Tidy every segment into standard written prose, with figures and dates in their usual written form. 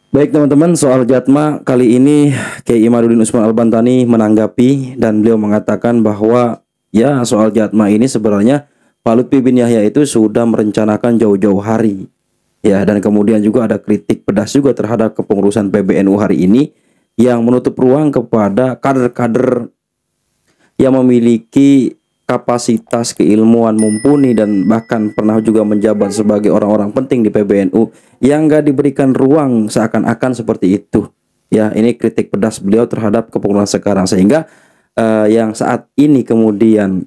Baik teman-teman, soal Jatma kali ini Kiai Imaduddin Usman Al-Bantani menanggapi dan beliau mengatakan bahwa ya soal Jatma ini sebenarnya Pak Lutfi bin Yahya itu sudah merencanakan jauh-jauh hari. Ya, dan kemudian juga ada kritik pedas juga terhadap kepengurusan PBNU hari ini yang menutup ruang kepada kader-kader yang memiliki kapasitas keilmuan mumpuni dan bahkan pernah juga menjabat sebagai orang-orang penting di PBNU yang nggak diberikan ruang seakan-akan seperti itu. Ya, ini kritik pedas beliau terhadap kepengurusan sekarang sehingga yang saat ini kemudian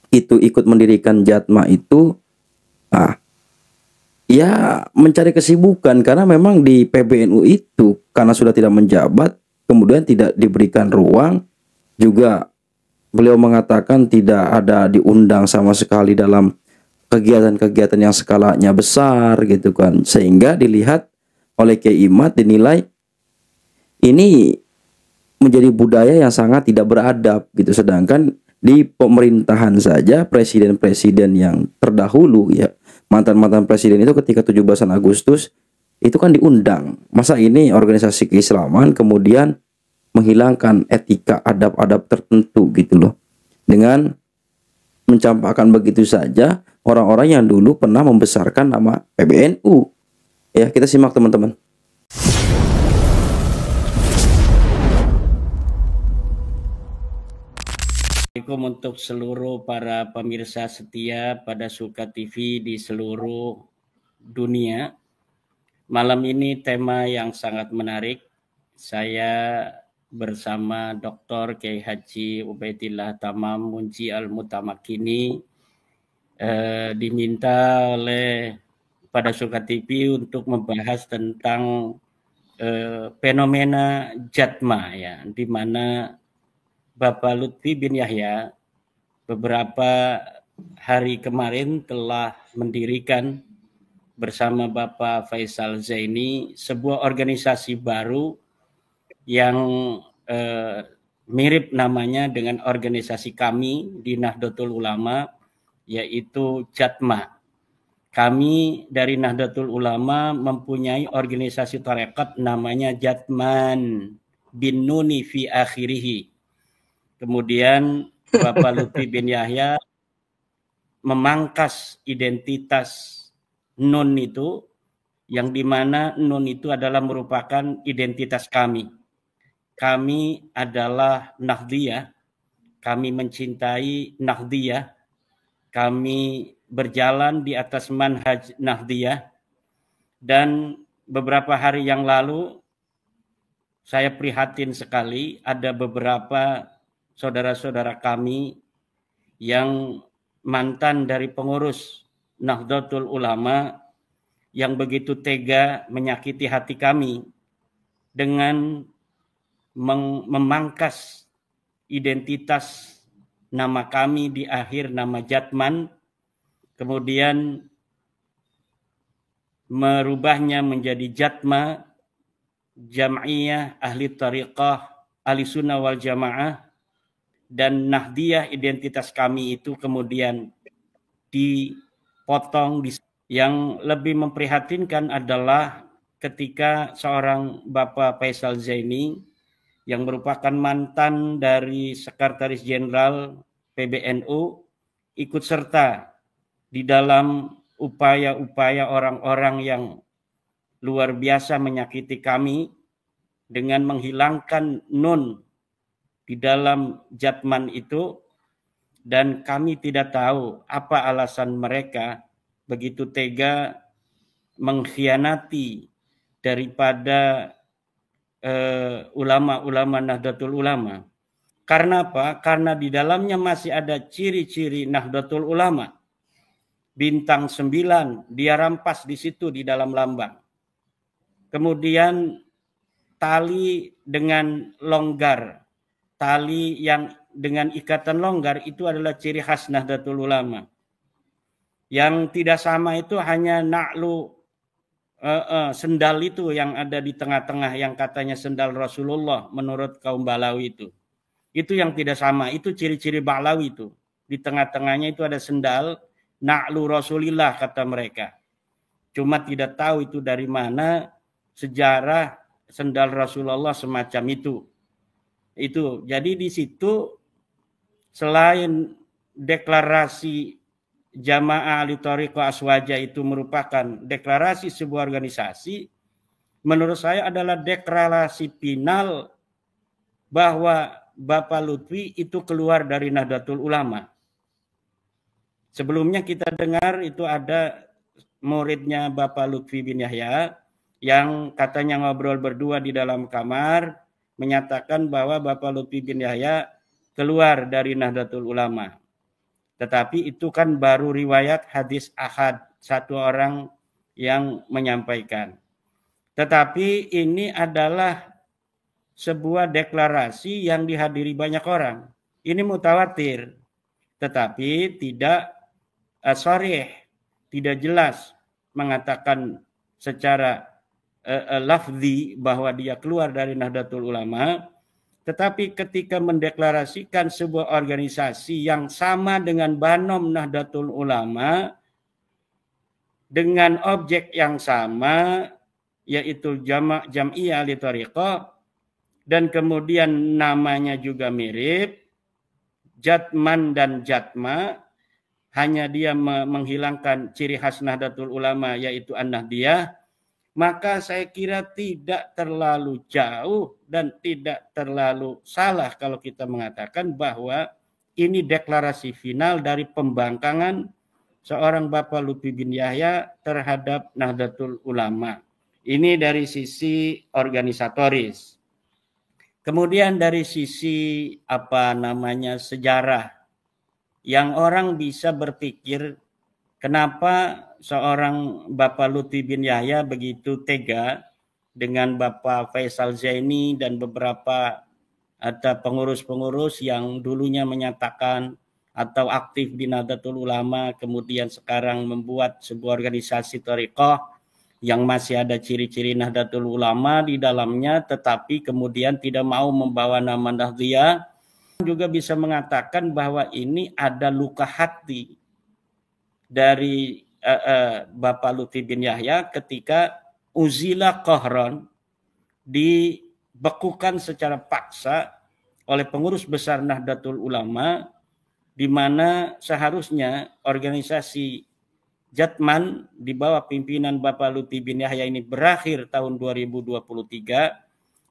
itu ikut mendirikan Jatma itu ah, ya mencari kesibukan karena memang di PBNU itu karena sudah tidak menjabat kemudian tidak diberikan ruang juga. Beliau mengatakan tidak ada diundang sama sekali dalam kegiatan-kegiatan yang skalanya besar gitu kan. Sehingga dilihat oleh Kiai Imad dinilai ini menjadi budaya yang sangat tidak beradab gitu. Sedangkan di pemerintahan saja presiden-presiden yang terdahulu ya, mantan-mantan presiden itu ketika 17 Agustus itu kan diundang. Masa ini organisasi keislaman kemudian menghilangkan etika adab-adab tertentu gitu loh dengan mencampakkan begitu saja orang-orang yang dulu pernah membesarkan nama PBNU. Ya, kita simak teman-teman. Assalamualaikum untuk seluruh para pemirsa setia pada Suka TV di seluruh dunia. Malam ini tema yang sangat menarik. Saya bersama Dr. Kiai Haji Ubaidillah Tamam Munji Al-Mutamakini diminta oleh pada Suka TV untuk membahas tentang fenomena Jatma ya, di mana Bapak Lutfi bin Yahya beberapa hari kemarin telah mendirikan bersama Bapak Faisal Zaini sebuah organisasi baru yang mirip namanya dengan organisasi kami di Nahdlatul Ulama, yaitu Jatma. Kami dari Nahdlatul Ulama mempunyai organisasi tarekat namanya Jatman bin Nuni fi akhirihi. Kemudian Bapak Lutfi bin Yahya memangkas identitas Nun itu, yang dimana Nun itu adalah merupakan identitas kami. Kami adalah Nahdliyah, kami mencintai Nahdliyah, kami berjalan di atas manhaj Nahdliyah, dan beberapa hari yang lalu saya prihatin sekali ada beberapa saudara-saudara kami yang mantan dari pengurus Nahdlatul Ulama yang begitu tega menyakiti hati kami dengan memangkas identitas nama kami di akhir nama Jatman, kemudian merubahnya menjadi Jatma, Jam'iyah Ahli Tariqah Ahli Sunnah wal Jamaah, dan Nahdliyah identitas kami itu kemudian dipotong. Yang lebih memprihatinkan adalah ketika seorang Bapak Faisal Zaini yang merupakan mantan dari Sekretaris Jenderal PBNU ikut serta di dalam upaya-upaya orang-orang yang luar biasa menyakiti kami dengan menghilangkan Nun di dalam Jatman itu, dan kami tidak tahu apa alasan mereka begitu tega mengkhianati daripada ulama-ulama Nahdlatul Ulama. Karena apa? Karena di dalamnya masih ada ciri-ciri Nahdlatul Ulama. Bintang 9 dia rampas di situ di dalam lambang. Kemudian tali dengan longgar, tali yang dengan ikatan longgar itu adalah ciri khas Nahdlatul Ulama. Yang tidak sama itu hanya na'lu, sendal itu yang ada di tengah-tengah yang katanya sendal Rasulullah menurut kaum Balawi itu. Itu yang tidak sama, itu ciri-ciri Balawi itu. Di tengah-tengahnya itu ada sendal na'lu Rasulillah kata mereka. Cuma tidak tahu itu dari mana sejarah sendal Rasulullah semacam itu. Jadi di situ selain deklarasi Jamaah Ahli Thariqah Aswaja itu merupakan deklarasi sebuah organisasi, menurut saya adalah deklarasi final bahwa Bapak Lutfi itu keluar dari Nahdlatul Ulama. Sebelumnya kita dengar itu ada muridnya Bapak Lutfi bin Yahya yang katanya ngobrol berdua di dalam kamar, menyatakan bahwa Bapak Lutfi bin Yahya keluar dari Nahdlatul Ulama. Tetapi itu kan baru riwayat hadis ahad, satu orang yang menyampaikan. Tetapi ini adalah sebuah deklarasi yang dihadiri banyak orang. Ini mutawatir, tetapi tidak sharih, tidak jelas mengatakan secara lafzi bahwa dia keluar dari Nahdlatul Ulama. Tetapi ketika mendeklarasikan sebuah organisasi yang sama dengan Banom Nahdlatul Ulama, dengan objek yang sama, yaitu Jam'iyah Ahli Thariqah, dan kemudian namanya juga mirip, Jatman dan Jatma, hanya dia menghilangkan ciri khas Nahdlatul Ulama, yaitu An-Nahdiyah, maka saya kira tidak terlalu jauh dan tidak terlalu salah kalau kita mengatakan bahwa ini deklarasi final dari pembangkangan seorang Bapak Lutfi bin Yahya terhadap Nahdlatul Ulama. Ini dari sisi organisatoris. Kemudian dari sisi sejarah, yang orang bisa berpikir kenapa seorang Bapak Lutfi bin Yahya begitu tega dengan Bapak Faisal Zaini dan beberapa ada pengurus-pengurus yang dulunya menyatakan atau aktif di Nahdlatul Ulama, kemudian sekarang membuat sebuah organisasi thariqah yang masih ada ciri-ciri Nahdlatul Ulama di dalamnya, tetapi kemudian tidak mau membawa nama Nahdliyah. Juga bisa mengatakan bahwa ini ada luka hati dari Bapak Lutfi bin Yahya ketika uzila qahran, dibekukan secara paksa oleh pengurus besar Nahdlatul Ulama, di mana seharusnya organisasi Jatman di bawah pimpinan Bapak Lutfi bin Yahya ini berakhir tahun 2023.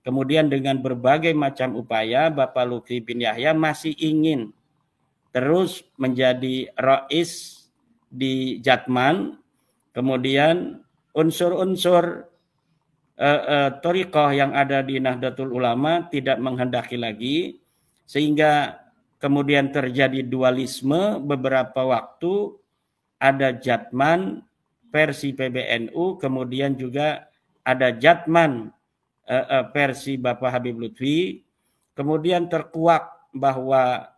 Kemudian dengan berbagai macam upaya, Bapak Lutfi bin Yahya masih ingin terus menjadi rais di Jatman. Kemudian unsur-unsur thariqah yang ada di Nahdlatul Ulama tidak menghendaki lagi, sehingga kemudian terjadi dualisme beberapa waktu, ada Jatman versi PBNU, kemudian juga ada Jatman versi Bapak Habib Lutfi. Kemudian terkuak bahwa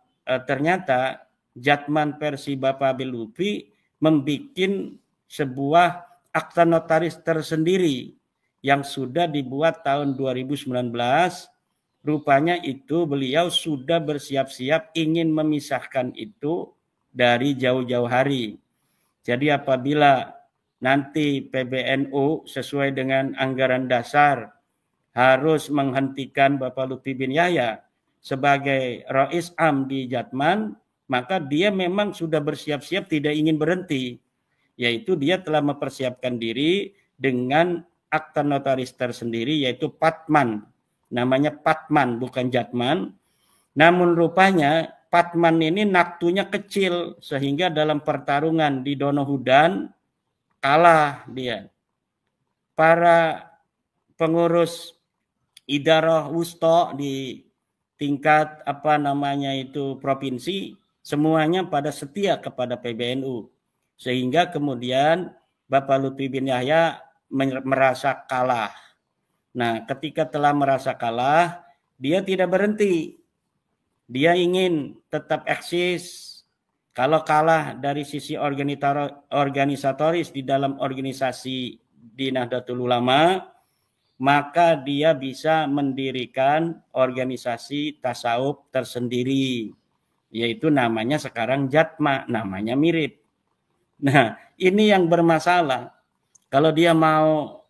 ternyata Jatman versi Bapak Habib Lutfi membuat sebuah akta notaris tersendiri yang sudah dibuat tahun 2019. Rupanya itu beliau sudah bersiap-siap ingin memisahkan itu dari jauh-jauh hari. Jadi apabila nanti PBNU sesuai dengan anggaran dasar harus menghentikan Bapak Lutfi bin Yahya sebagai Rais Am di Jatman, maka dia memang sudah bersiap-siap tidak ingin berhenti. Yaitu dia telah mempersiapkan diri dengan akta notaris tersendiri, yaitu Patman. Namanya Patman, bukan Jatman. Namun rupanya Patman ini naktunya kecil, sehingga dalam pertarungan di Donohudan kalah dia. Para pengurus idarah wusta di tingkat provinsi, semuanya pada setia kepada PBNU. Sehingga kemudian Bapak Lutfi bin Yahya merasa kalah. Nah, ketika telah merasa kalah, dia tidak berhenti. Dia ingin tetap eksis. Kalau kalah dari sisi organisatoris di dalam organisasi di Nahdlatul Ulama, maka dia bisa mendirikan organisasi tasawuf tersendiri. Yaitu namanya sekarang Jatma, namanya mirip. Nah, ini yang bermasalah. Kalau dia mau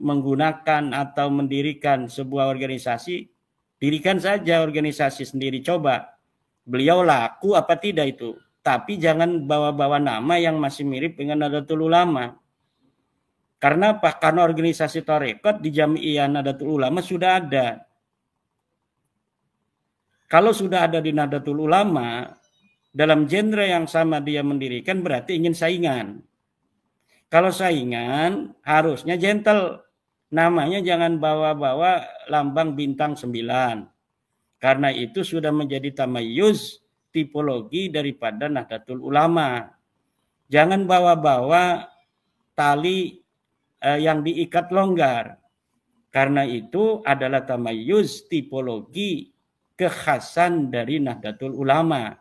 menggunakan atau mendirikan sebuah organisasi, dirikan saja organisasi sendiri, coba. Beliau laku apa tidak itu. Tapi jangan bawa-bawa nama yang masih mirip dengan Nahdlatul Ulama. Karena apa? Karena organisasi tarekat di Jami'iyah Nahdlatul Ulama sudah ada. Kalau sudah ada di Nahdlatul Ulama, dalam genre yang sama dia mendirikan berarti ingin saingan. Kalau saingan harusnya gentle. Namanya jangan bawa-bawa lambang bintang 9. Karena itu sudah menjadi tamayuz tipologi daripada Nahdlatul Ulama. Jangan bawa-bawa tali yang diikat longgar. Karena itu adalah tamayuz tipologi kekhasan dari Nahdlatul Ulama.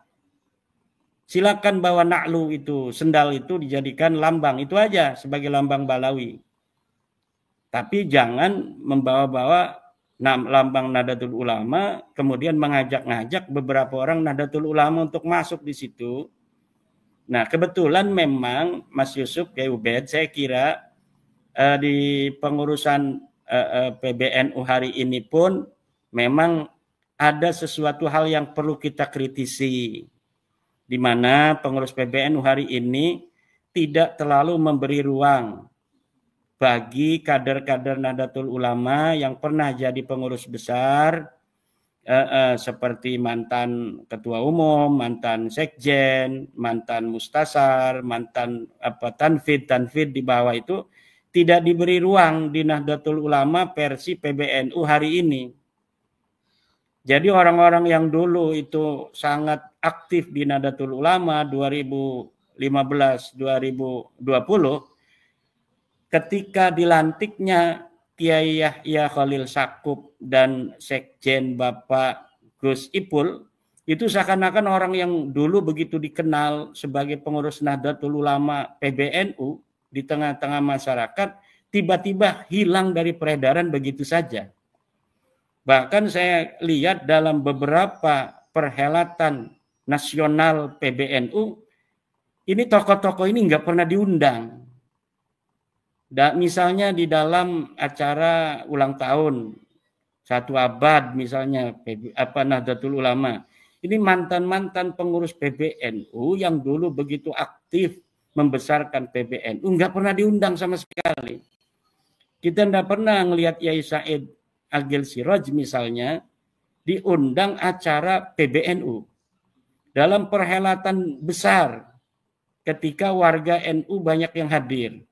Silakan bawa na'lu itu, sendal itu dijadikan lambang, itu aja sebagai lambang Balawi. Tapi jangan membawa-bawa lambang Nahdlatul Ulama, kemudian mengajak-ngajak beberapa orang Nahdlatul Ulama untuk masuk di situ. Nah, kebetulan memang Mas Yusuf Kiai Ubed, saya kira di pengurusan PBNU hari ini pun memang ada sesuatu hal yang perlu kita kritisi, di mana pengurus PBNU hari ini tidak terlalu memberi ruang bagi kader-kader Nahdlatul Ulama yang pernah jadi pengurus besar, seperti mantan ketua umum, mantan sekjen, mantan mustasar, mantan tanfid di bawah itu tidak diberi ruang di Nahdlatul Ulama versi PBNU hari ini. Jadi orang-orang yang dulu itu sangat aktif di Nahdlatul Ulama 2015-2020, ketika dilantiknya Kiai Yahya Khalil Stakuf dan Sekjen Bapak Gus Ipul, itu seakan-akan orang yang dulu begitu dikenal sebagai pengurus Nahdlatul Ulama PBNU di tengah-tengah masyarakat, tiba-tiba hilang dari peredaran begitu saja. Bahkan saya lihat dalam beberapa perhelatan nasional PBNU, ini tokoh-tokoh ini nggak pernah diundang. Misalnya di dalam acara ulang tahun 1 abad misalnya Nahdlatul Ulama, ini mantan-mantan pengurus PBNU yang dulu begitu aktif membesarkan PBNU nggak pernah diundang sama sekali. Kita nggak pernah ngelihat Yai Said Agil Siraj misalnya diundang acara PBNU dalam perhelatan besar ketika warga NU banyak yang hadir.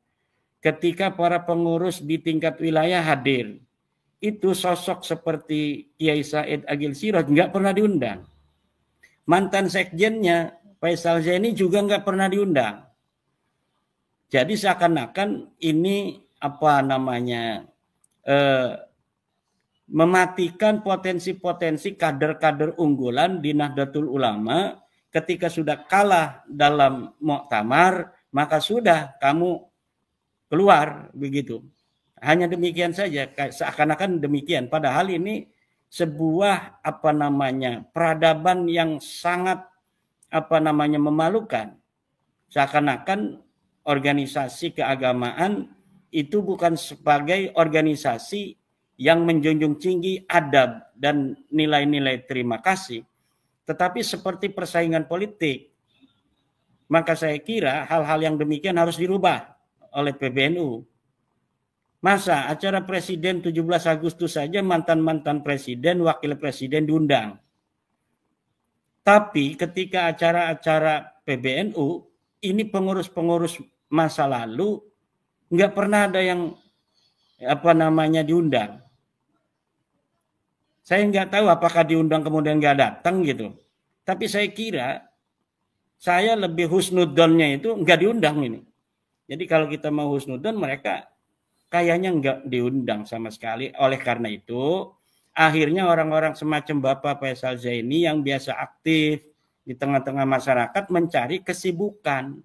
Ketika para pengurus di tingkat wilayah hadir, itu sosok seperti Kiai Said Agil Siraj nggak pernah diundang. Mantan sekjennya Faisal Zaini juga nggak pernah diundang. Jadi seakan-akan ini mematikan potensi-potensi kader-kader unggulan di Nahdlatul Ulama. Ketika sudah kalah dalam muktamar, maka sudah kamu keluar begitu. Hanya demikian saja, seakan-akan demikian. Padahal ini sebuah peradaban yang sangat memalukan. Seakan-akan organisasi keagamaan itu bukan sebagai organisasi yang menjunjung tinggi adab dan nilai-nilai terima kasih, tetapi seperti persaingan politik. Maka saya kira hal-hal yang demikian harus dirubah oleh PBNU. Masa acara presiden 17 Agustus saja mantan-mantan presiden, wakil presiden diundang. Tapi ketika acara-acara PBNU, ini pengurus-pengurus masa lalu nggak pernah ada yang diundang. Saya nggak tahu apakah diundang kemudian nggak datang gitu. Tapi saya kira saya lebih husnudonnya itu nggak diundang ini. Jadi kalau kita mau husnudon, mereka kayaknya nggak diundang sama sekali. Oleh karena itu, akhirnya orang-orang semacam Bapak Faisal Zaini yang biasa aktif di tengah-tengah masyarakat mencari kesibukan.